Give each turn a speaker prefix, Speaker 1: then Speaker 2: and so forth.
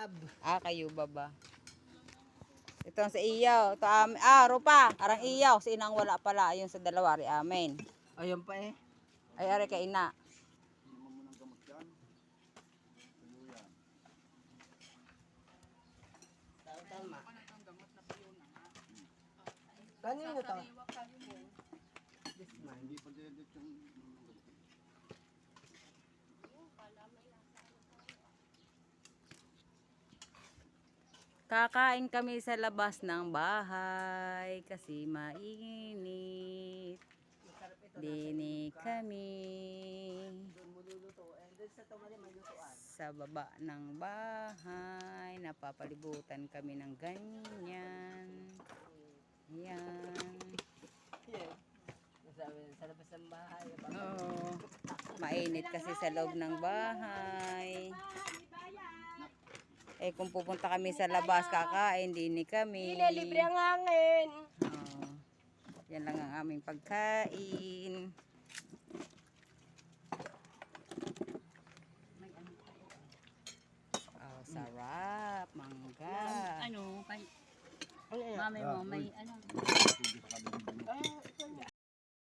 Speaker 1: ab.
Speaker 2: Kayo baba. Ito ang sa iyaw. Ito rupa. Arang iyaw. Si inang wala pala. Ayun sa dalawa. Ari amin.
Speaker 1: Ayun pa eh.
Speaker 2: Ay ari kay ina.
Speaker 1: Tama. Kanino to? This man. Hindi pa din yung
Speaker 2: Kakain kami sa labas ng bahay kasi mainit. Dini kami
Speaker 1: Doon mo luluto. And doon sa tumali may lutuan.
Speaker 2: sa baba ng bahay. Napapalibutan kami ng ganyan. Yan.
Speaker 1: Yeah. Nasabi, sa labas ng bahay.
Speaker 2: Oo. Mainit kasi sa loob ng bahay. Kung pupunta kami sa labas, kakain, dini kami.
Speaker 1: Libre ang hangin.
Speaker 2: Yan lang ang aming pagkain. Sarap, mangga.
Speaker 3: Ano,
Speaker 1: Ano yan?
Speaker 3: mami mo, may ano.